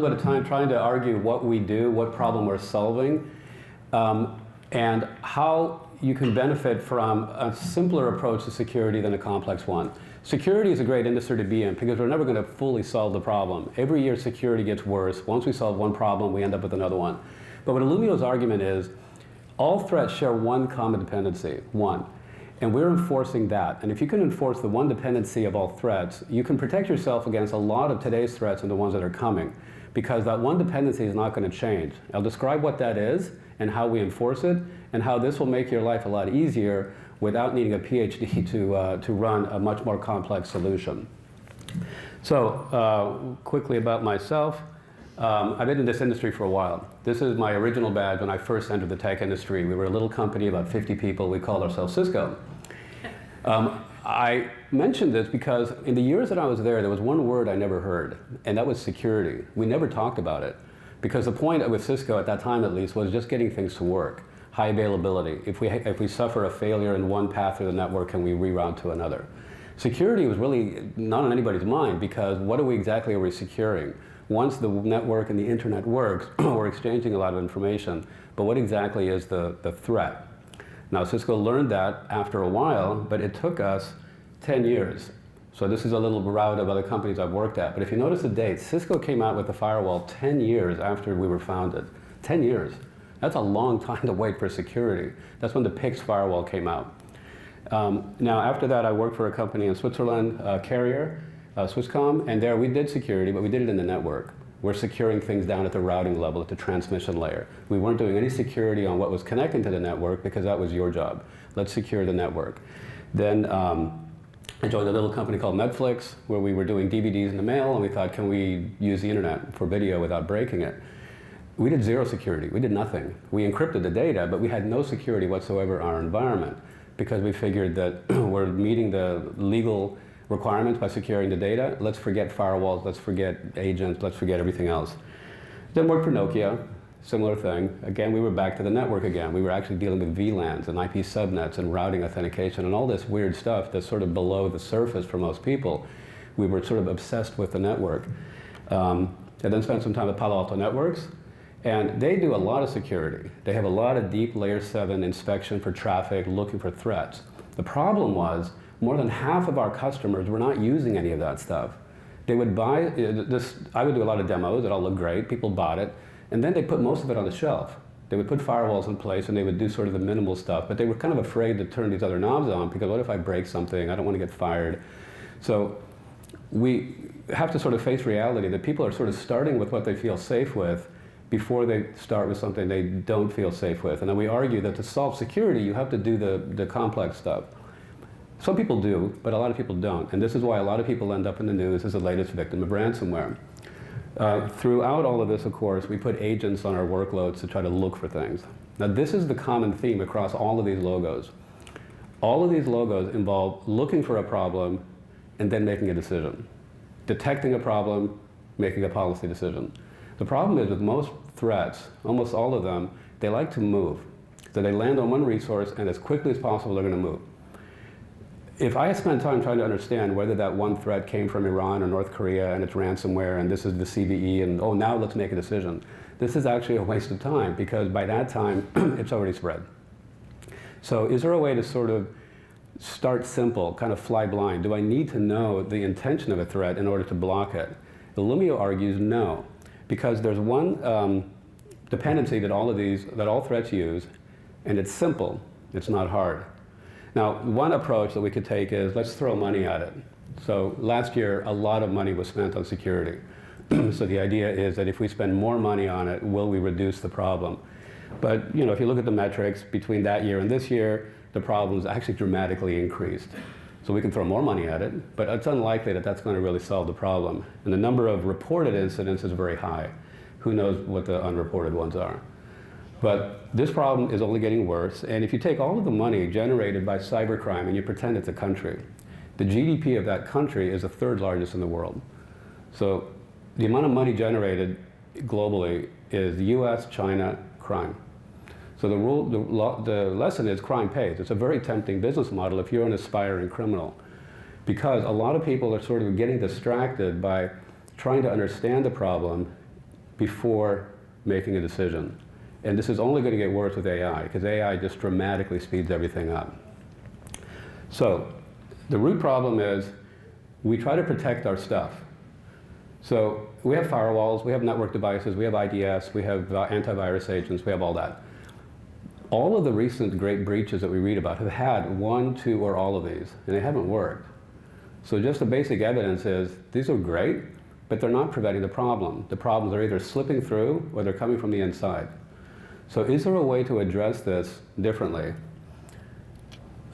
At a time trying to argue what we do, what problem we're solving, and how you can benefit from a simpler approach to security than a complex one. Security is a great industry to be in because we're never going to fully solve the problem. Every year security gets worse. Once we solve one problem, we end up with another one. But what Illumio's argument is, all threats share one common dependency, one. And we're enforcing that. And if you can enforce the one dependency of all threats, you can protect yourself against a lot of today's threats and the ones that are coming. Because that one dependency is not going to change. I'll describe what that is and how we enforce it and how this will make your life a lot easier without needing a PhD to run a much more complex solution. So quickly about myself. I've been in this industry for a while. This is my original badge when I first entered the tech industry. We were a little company, about 50 people. We called ourselves Cisco. I mentioned this because in the years that I was there was one word I never heard, and that was security. We never talked about it because the point with Cisco at that time at least was just getting things to work, high availability. If we suffer a failure in one path of the network, can we reroute to another? Security was really not on anybody's mind because what exactly are we securing? Once the network and the internet works, we're exchanging a lot of information, but what exactly is the threat? Now, Cisco learned that after a while, but it took us 10 years. So this is a little route of other companies I've worked at. But if you notice the dates, Cisco came out with the firewall 10 years after we were founded. 10 years. That's a long time to wait for security. That's when the PIX firewall came out. Now, after that, I worked for a company in Switzerland, carrier, Swisscom, and there we did security, but we did it in the network. We're securing things down at the routing level, at the transmission layer. We weren't doing any security on what was connecting to the network because that was your job. Let's secure the network. Then I joined a little company called Netflix where we were doing DVDs in the mail and we thought, can we use the internet for video without breaking it? We did zero security. We did nothing. We encrypted the data, but we had no security whatsoever in our environment because we figured that we're meeting the legal requirements by securing the data. Let's forget firewalls, let's forget agents, let's forget everything else. Then worked for Nokia, similar thing. Again, we were back to the network again. We were actually dealing with VLANs and IP subnets and routing authentication and all this weird stuff that's sort of below the surface for most people. We were sort of obsessed with the network. I then spent some time at Palo Alto Networks, and they do a lot of security. They have a lot of deep layer 7 inspection for traffic, looking for threats. The problem was, more than half of our customers were not using any of that stuff. They would buy this, I would do a lot of demos, it all looked great, people bought it, and then they put most of it on the shelf. They would put firewalls in place and they would do sort of the minimal stuff, but they were kind of afraid to turn these other knobs on because what if I break something, I don't want to get fired. So we have to sort of face reality that people are sort of starting with what they feel safe with before they start with something they don't feel safe with. And then we argue that to solve security, you have to do the complex stuff. Some people do, but a lot of people don't. And this is why a lot of people end up in the news as the latest victim of ransomware. Throughout all of this, of course, we put agents on our workloads to try to look for things. Now, this is the common theme across all of these logos. All of these logos involve looking for a problem and then making a decision. Detecting a problem, making a policy decision. The problem is with most threats, almost all of them, they like to move. So they land on one resource and as quickly as possible they're going to move. If I spend time trying to understand whether that one threat came from Iran or North Korea and it's ransomware and this is the CVE and oh now let's make a decision, this is actually a waste of time because by that time it's already spread. So is there a way to sort of start simple, kind of fly blind? Do I need to know the intention of a threat in order to block it? Illumio argues no, because there's one dependency that all threats use, and it's simple, it's not hard. Now, one approach that we could take is let's throw money at it. So last year, a lot of money was spent on security. So the idea is that if we spend more money on it, will we reduce the problem? But you know, if you look at the metrics between that year and this year, the problem's actually dramatically increased. So we can throw more money at it, but it's unlikely that that's going to really solve the problem. And the number of reported incidents is very high. Who knows what the unreported ones are? But this problem is only getting worse, and if you take all of the money generated by cybercrime and you pretend it's a country, the GDP of that country is the third largest in the world. So the amount of money generated globally is US, China, crime. So the lesson is crime pays. It's a very tempting business model if you're an aspiring criminal, because a lot of people are sort of getting distracted by trying to understand the problem before making a decision. And this is only going to get worse with AI, because AI just dramatically speeds everything up. So the root problem is we try to protect our stuff. So we have firewalls, we have network devices, we have IDS, we have antivirus agents, we have all that. All of the recent great breaches that we read about have had one, two, or all of these, and they haven't worked. So just the basic evidence is these are great, but they're not preventing the problem. The problems are either slipping through or they're coming from the inside. So is there a way to address this differently?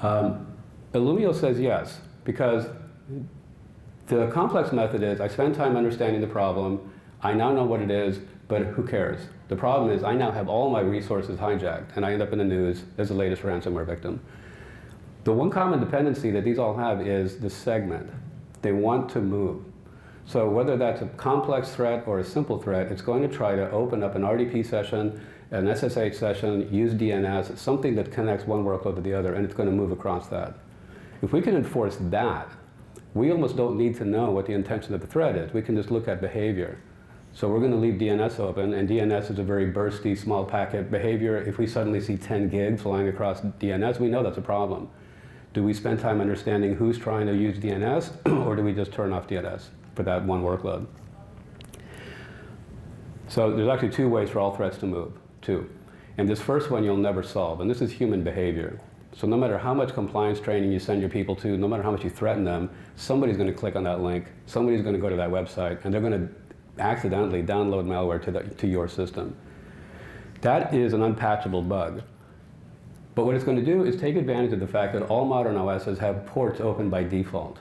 Illumio says yes, because the complex method is I spend time understanding the problem, I now know what it is, but who cares? The problem is I now have all my resources hijacked, and I end up in the news as the latest ransomware victim. The one common dependency that these all have is the segment. They want to move. So whether that's a complex threat or a simple threat, it's going to try to open up an RDP session, an SSH session, use DNS, something that connects one workload to the other, and it's going to move across that. If we can enforce that, we almost don't need to know what the intention of the threat is. We can just look at behavior. So we're going to leave DNS open, and DNS is a very bursty, small packet behavior. If we suddenly see 10 gigs flying across DNS, we know that's a problem. Do we spend time understanding who's trying to use DNS, or do we just turn off DNS for that one workload? So there's actually two ways for all threats to move, two. And this first one you'll never solve, and this is human behavior. So no matter how much compliance training you send your people to, no matter how much you threaten them, somebody's going to click on that link, somebody's going to go to that website, and they're going to accidentally download malware to your system. That is an unpatchable bug. But what it's going to do is take advantage of the fact that all modern OSs have ports open by default.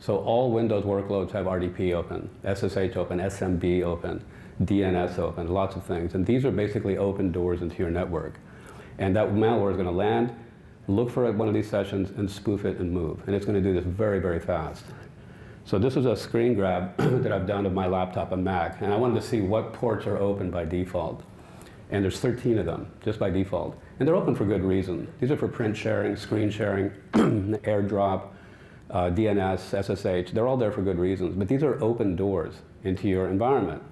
So all Windows workloads have RDP open, SSH open, SMB open, DNS open, lots of things. And these are basically open doors into your network. And that malware is going to land, look for one of these sessions, and spoof it and move. And it's going to do this very, very fast. So this is a screen grab that I've done of my laptop, a Mac, and I wanted to see what ports are open by default. And there's 13 of them, just by default. And they're open for good reason. These are for print sharing, screen sharing, AirDrop, DNS, SSH. They're all there for good reasons. But these are open doors into your environment.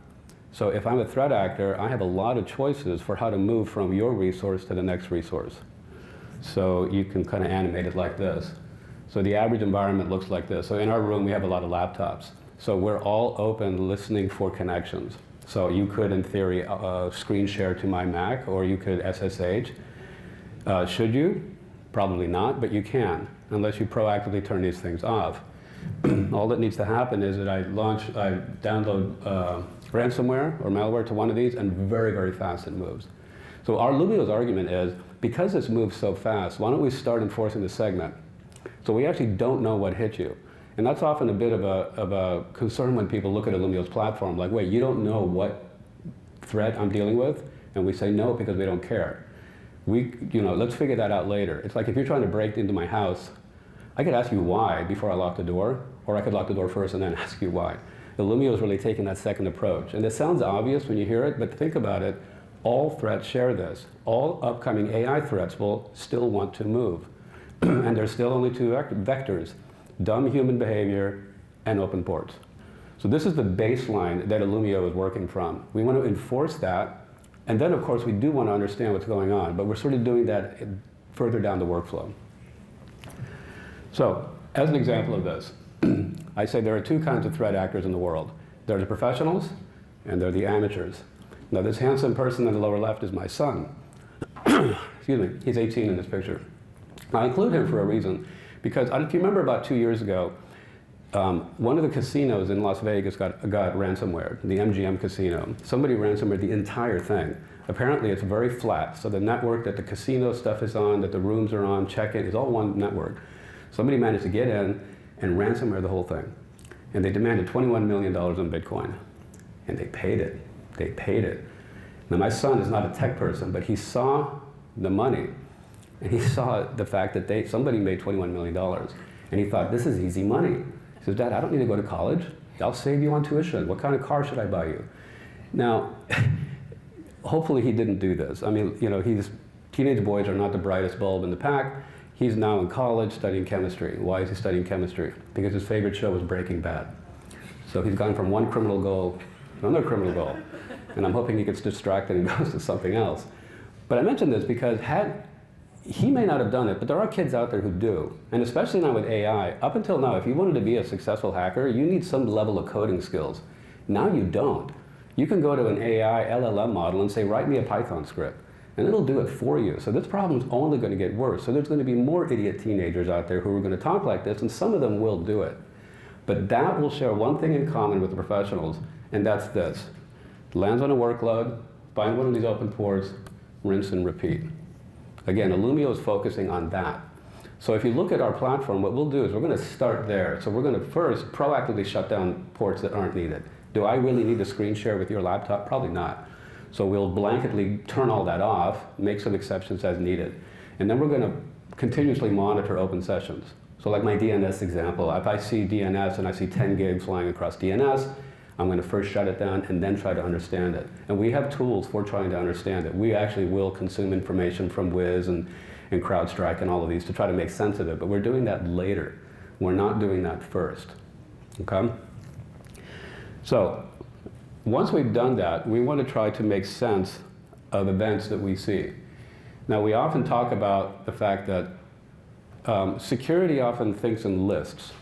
So if I'm a threat actor, I have a lot of choices for how to move from your resource to the next resource. So you can kind of animate it like this. So the average environment looks like this. So in our room, we have a lot of laptops. So we're all open listening for connections. So you could, in theory, screen share to my Mac, or you could SSH. Should you? Probably not, but you can, unless you proactively turn these things off. All that needs to happen is that I download ransomware or malware to one of these, and very, very fast it moves. So our Illumio's argument is, because this moves so fast, why don't we start enforcing the segment? So we actually don't know what hit you. And that's often a bit of a concern when people look at Illumio's platform, like, wait, you don't know what threat I'm dealing with? And we say no, because we don't care. Let's figure that out later. It's like if you're trying to break into my house, I could ask you why before I lock the door, or I could lock the door first and then ask you why. Illumio's really taking that second approach. And it sounds obvious when you hear it, but think about it. All threats share this. All upcoming AI threats will still want to move. And there's still only two vectors: dumb human behavior and open ports. So this is the baseline that Illumio is working from. We want to enforce that, and then of course we do want to understand what's going on, but we're sort of doing that further down the workflow. So, as an example of this, I say there are two kinds of threat actors in the world. There are the professionals, and there are the amateurs. Now this handsome person in the lower left is my son. Excuse me, he's 18 in this picture. I include him for a reason, because if you remember about 2 years ago, one of the casinos in Las Vegas got ransomware, the MGM casino. Somebody ransomwared the entire thing. Apparently it's very flat, so the network that the casino stuff is on, that the rooms are on, check-in, is all one network. Somebody managed to get in and ransomware the whole thing. And they demanded $21 million in Bitcoin. And they paid it. They paid it. Now my son is not a tech person, but he saw the money. And he saw the fact that somebody made $21 million. And he thought, this is easy money. He says, Dad, I don't need to go to college. I'll save you on tuition. What kind of car should I buy you? Now, hopefully he didn't do this. I mean, teenage boys are not the brightest bulb in the pack. He's now in college studying chemistry. Why is he studying chemistry? Because his favorite show was Breaking Bad. So he's gone from one criminal goal another criminal goal. And I'm hoping he gets distracted and goes to something else. But I mention this because he may not have done it, but there are kids out there who do. And especially now with AI, up until now, if you wanted to be a successful hacker, you need some level of coding skills. Now you don't. You can go to an AI LLM model and say, write me a Python script, and it'll do it for you. So this problem is only going to get worse. So there's going to be more idiot teenagers out there who are going to talk like this, and some of them will do it. But that will share one thing in common with the professionals, and that's this. Lands on a workload, find one of these open ports, rinse and repeat. Again, Illumio is focusing on that. So if you look at our platform, what we'll do is we're going to start there. So we're going to first proactively shut down ports that aren't needed. Do I really need to screen share with your laptop? Probably not. So we'll blanketly turn all that off, make some exceptions as needed. And then we're going to continuously monitor open sessions. So like my DNS example, if I see DNS and I see 10 gigs flying across DNS, I'm going to first shut it down and then try to understand it. And we have tools for trying to understand it. We actually will consume information from Wiz and CrowdStrike and all of these to try to make sense of it, but we're doing that later. We're not doing that first, okay? So once we've done that, we want to try to make sense of events that we see. Now, we often talk about the fact that security often thinks in lists.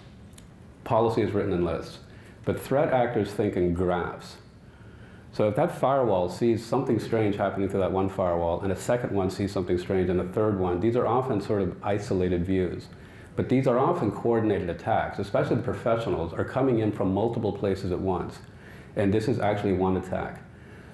Policy is written in lists. But threat actors think in graphs. So if that firewall sees something strange happening to that one firewall, and a second one sees something strange, and a third one, these are often sort of isolated views. But these are often coordinated attacks, especially the professionals are coming in from multiple places at once. And this is actually one attack.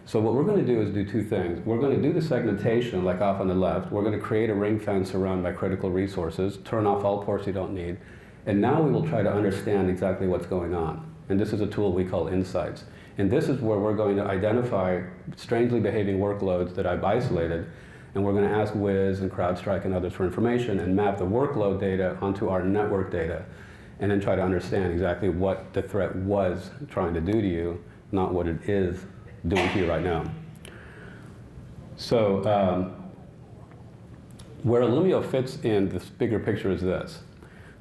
So what we're going to do is do two things. We're going to do the segmentation, like off on the left. We're going to create a ring fence around by critical resources, turn off all ports you don't need, and now we will try to understand exactly what's going on. And this is a tool we call Insights. And this is where we're going to identify strangely behaving workloads that I've isolated, and we're going to ask Wiz and CrowdStrike and others for information and map the workload data onto our network data, and then try to understand exactly what the threat was trying to do to you, not what it is doing to you right now. So where Illumio fits in this bigger picture is this.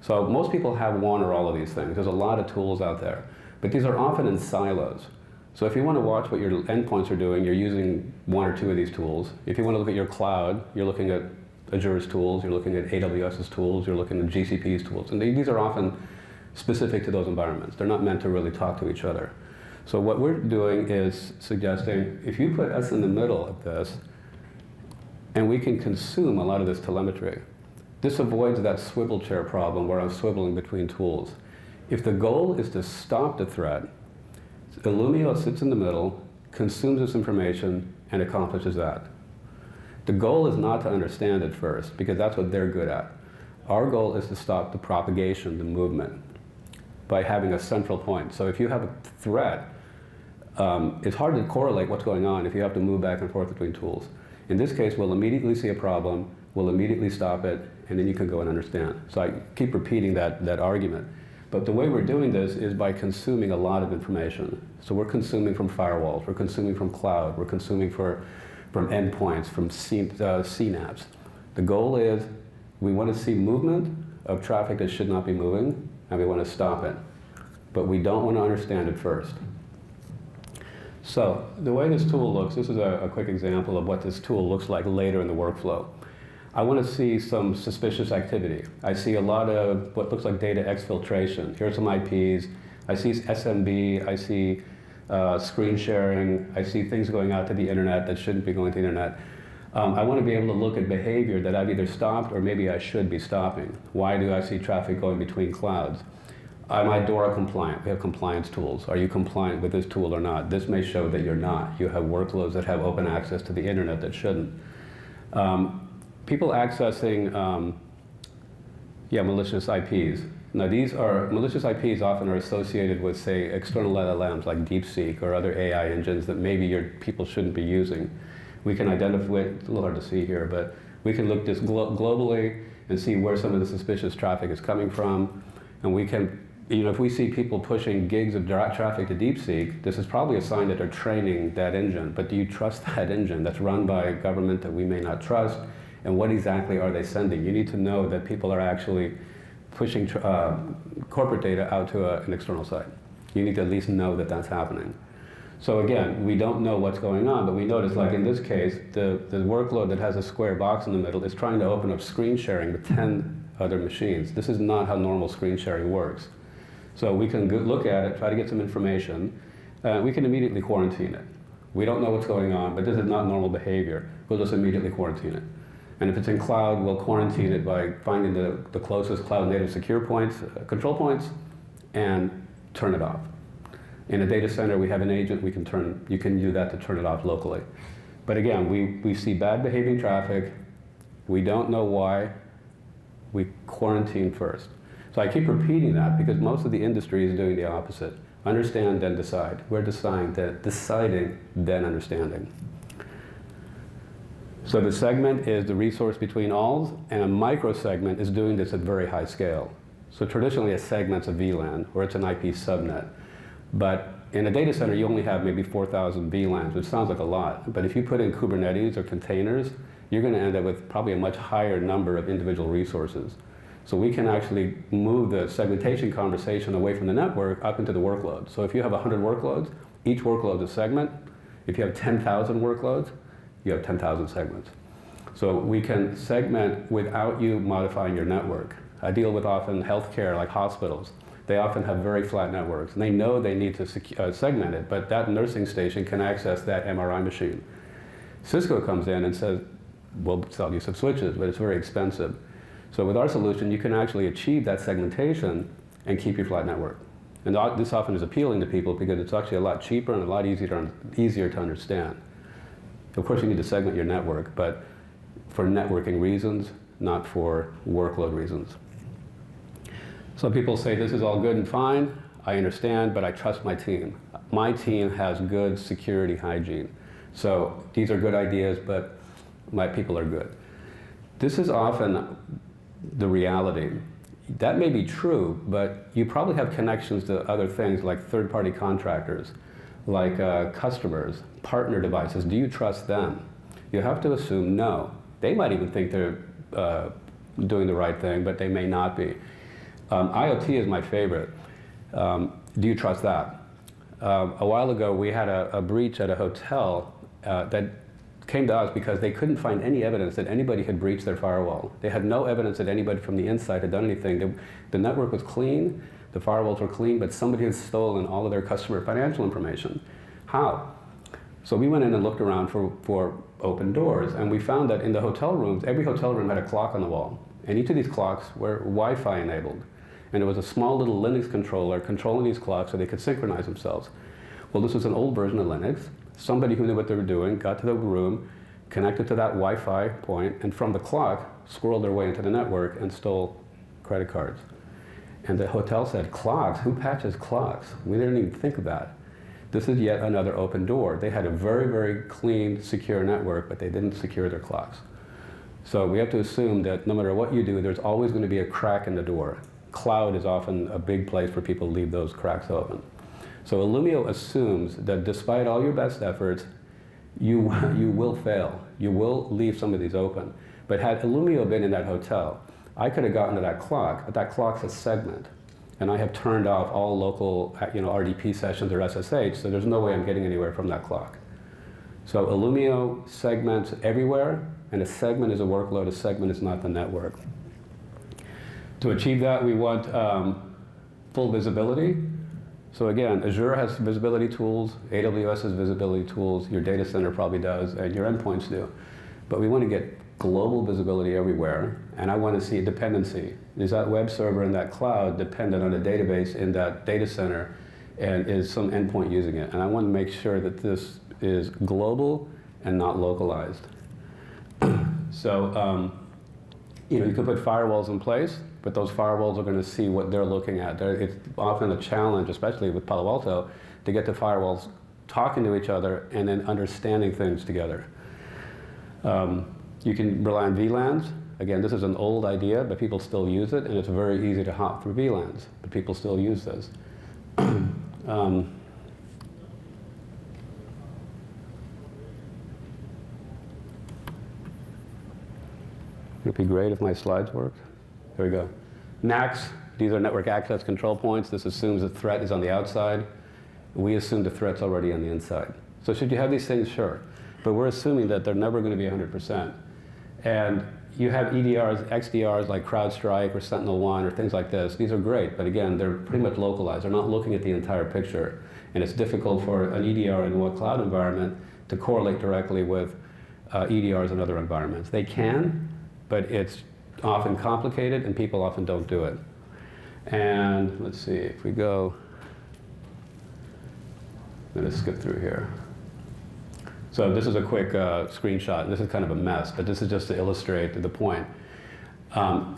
So most people have one or all of these things. There's a lot of tools out there, but these are often in silos. So if you want to watch what your endpoints are doing, you're using one or two of these tools. If you want to look at your cloud, you're looking at Azure's tools, you're looking at AWS's tools, you're looking at GCP's tools. And these are often specific to those environments. They're not meant to really talk to each other. So what we're doing is suggesting, if you put us in the middle of this, and we can consume a lot of this telemetry, this avoids that swivel chair problem where I'm swiveling between tools. If the goal is to stop the threat, Illumio sits in the middle, consumes this information, and accomplishes that. The goal is not to understand it first, because that's what they're good at. Our goal is to stop the propagation, the movement, by having a central point. So if you have a threat, it's hard to correlate what's going on if you have to move back and forth between tools. In this case, we'll immediately see a problem, we'll immediately stop it, and then you can go and understand. So I keep repeating that argument. But the way we're doing this is by consuming a lot of information. So we're consuming from firewalls, we're consuming from cloud, we're consuming from endpoints, from CNAPs. The goal is we want to see movement of traffic that should not be moving, and we want to stop it. But we don't want to understand it first. So the way this tool looks, this is a quick example of what this tool looks like later in the workflow. I want to see some suspicious activity. I see a lot of what looks like data exfiltration. Here's some IPs. I see SMB. I see screen sharing. I see things going out to the internet that shouldn't be going to the internet. I want to be able to look at behavior that I've either stopped or maybe I should be stopping. Why do I see traffic going between clouds? Am I DORA compliant? We have compliance tools. Are you compliant with this tool or not? This may show that you're not. You have workloads that have open access to the internet that shouldn't. People accessing malicious IPs. Now these are, malicious IPs often are associated with, say, external LLMs like DeepSeek or other AI engines that maybe your people shouldn't be using. We can identify, it's a little hard to see here, but we can look this globally and see where some of the suspicious traffic is coming from. And we can, if we see people pushing gigs of traffic to DeepSeek, this is probably a sign that they're training that engine. But do you trust that engine that's run by a government that we may not trust? And what exactly are they sending? You need to know that people are actually pushing corporate data out to an external site. You need to at least know that that's happening. So again, we don't know what's going on, but we notice, like in this case, the workload that has a square box in the middle is trying to open up screen sharing with 10 other machines. This is not how normal screen sharing works. So we can look at it, try to get some information. We can immediately quarantine it. We don't know what's going on, but this is not normal behavior. We'll just immediately quarantine it. And if it's in cloud, we'll quarantine it by finding the closest cloud-native secure points, control points, and turn it off. In a data center, we have an agent. You can do that to turn it off locally. But again, we see bad behaving traffic. We don't know why. We quarantine first. So I keep repeating that because most of the industry is doing the opposite. Understand, then decide. We're deciding, then understanding. So the segment is the resource between alls, and a microsegment is doing this at very high scale. So traditionally a segment's a VLAN, or it's an IP subnet. But in a data center, you only have maybe 4,000 VLANs, which sounds like a lot. But if you put in Kubernetes or containers, you're going to end up with probably a much higher number of individual resources. So we can actually move the segmentation conversation away from the network up into the workload. So if you have 100 workloads, each workload is a segment. If you have 10,000 workloads, you have 10,000 segments. So we can segment without you modifying your network. I deal with often healthcare, like hospitals. They often have very flat networks, and they know they need to segment it, but that nursing station can access that MRI machine. Cisco comes in and says, we'll sell you some switches, but it's very expensive. So with our solution, you can actually achieve that segmentation and keep your flat network. And this often is appealing to people because it's actually a lot cheaper and a lot easier to understand. Of course, you need to segment your network, but for networking reasons, not for workload reasons. Some people say this is all good and fine, I understand, but I trust my team. My team has good security hygiene. So these are good ideas, but my people are good. This is often the reality. That may be true, but you probably have connections to other things like third-party contractors, like customers, partner devices. Do you trust them? You have to assume no. They might even think they're doing the right thing, but they may not be. IoT is my favorite. Do you trust that? A while ago, we had a breach at a hotel that came to us because they couldn't find any evidence that anybody had breached their firewall. They had no evidence that anybody from the inside had done anything. The network was clean, the firewalls were clean, but somebody had stolen all of their customer financial information. How? So we went in and looked around for open doors, and we found that in the hotel rooms, every hotel room had a clock on the wall, and each of these clocks were Wi-Fi enabled. And there was a small little Linux controller controlling these clocks so they could synchronize themselves. Well, this was an old version of Linux. Somebody who knew what they were doing got to the room, connected to that Wi-Fi point, and from the clock, squirreled their way into the network and stole credit cards. And the hotel said, clocks? Who patches clocks? We didn't even think of that. This is yet another open door. They had a very, very clean, secure network, but they didn't secure their clocks. So we have to assume that no matter what you do, there's always going to be a crack in the door. Cloud is often a big place for people to leave those cracks open. So Illumio assumes that despite all your best efforts, you will fail. You will leave some of these open. But had Illumio been in that hotel, I could have gotten to that clock, but that clock's a segment. And I have turned off all local RDP sessions or SSH, so there's no way I'm getting anywhere from that clock. So Illumio segments everywhere, and a segment is a workload, a segment is not the network. To achieve that, we want full visibility. So again, Azure has visibility tools, AWS has visibility tools, your data center probably does, and your endpoints do. But we want to get global visibility everywhere, and I want to see a dependency. Is that web server in that cloud dependent on a database in that data center, and is some endpoint using it? And I want to make sure that this is global and not localized. So, you can put firewalls in place, but those firewalls are going to see what they're looking at. It's often a challenge, especially with Palo Alto, to get the firewalls talking to each other and then understanding things together. You can rely on VLANs. Again, this is an old idea, but people still use it, and it's very easy to hop through VLANs, but people still use this. It would be great if my slides worked. There we go. NACs, these are network access control points. This assumes the threat is on the outside. we assume the threat's already on the inside. So should you have these things? Sure. But we're assuming that they're never going to be 100%. And you have EDRs, XDRs like CrowdStrike or SentinelOne or things like this. These are great, but again, they're pretty much localized. They're not looking at the entire picture. And it's difficult for an EDR in one cloud environment to correlate directly with EDRs in other environments. They can, but it's often complicated and people often don't do it. And let's see, if we go, I'm going to skip through here. So this is a quick screenshot. This is kind of a mess, but this is just to illustrate the point.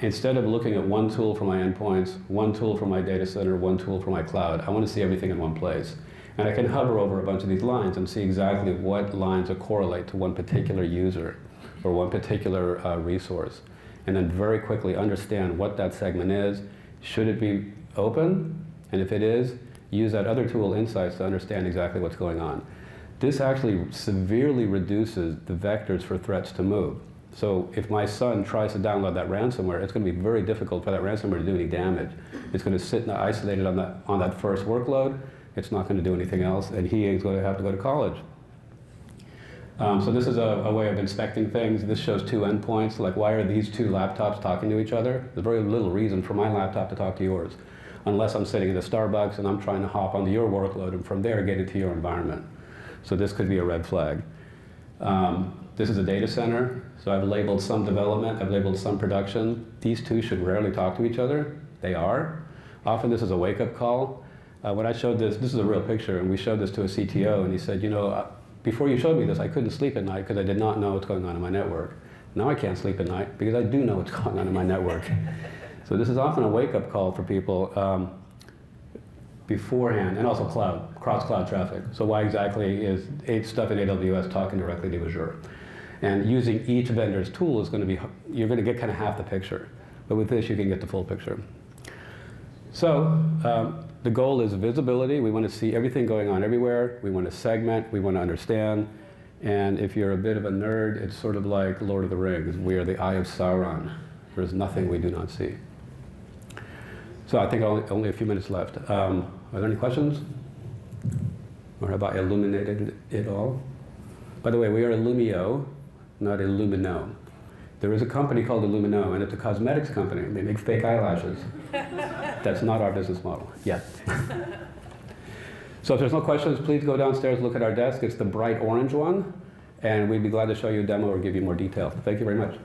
Instead of looking at one tool for my endpoints, one tool for my data center, one tool for my cloud, I want to see everything in one place. And I can hover over a bunch of these lines and see exactly what lines correlate to one particular user or one particular resource. And then very quickly understand what that segment is. Should it be open? And if it is, use that other tool, Insights, to understand exactly what's going on. This actually severely reduces the vectors for threats to move. So if my son tries to download that ransomware, it's going to be very difficult for that ransomware to do any damage. It's going to sit isolated on that first workload. It's not going to do anything else, and he is going to have to go to college. So this is a way of inspecting things. This shows two endpoints. Like, why are these two laptops talking to each other? There's very little reason for my laptop to talk to yours, unless I'm sitting in a Starbucks and I'm trying to hop onto your workload and from there get into your environment. So this could be a red flag. This is a data center, so I've labeled some development, I've labeled some production. These two should rarely talk to each other. They are. Often this is a wake-up call. When I showed this is a real picture, and we showed this to a CTO, and he said, you know, before you showed me this, I couldn't sleep at night because I did not know what's going on in my network. Now I can't sleep at night because I do know what's going on in my network. So this is often a wake-up call for people beforehand, and also cross-cloud traffic. So why exactly is stuff in AWS talking directly to Azure? And using each vendor's tool is going to be, you're going to get kind of half the picture. But with this, you can get the full picture. So the goal is visibility. We want to see everything going on everywhere. We want to segment. We want to understand. And if you're a bit of a nerd, it's sort of like Lord of the Rings. We are the Eye of Sauron. There's nothing we do not see. So I think only a few minutes left. Are there any questions? Or have I illuminated it all? By the way, we are Illumio, not Illumino. There is a company called Illumio, and it's a cosmetics company. They make fake eyelashes. That's not our business model yet. So if there's no questions, please go downstairs, look at our desk. It's the bright orange one, and we'd be glad to show you a demo or give you more detail. Thank you very much.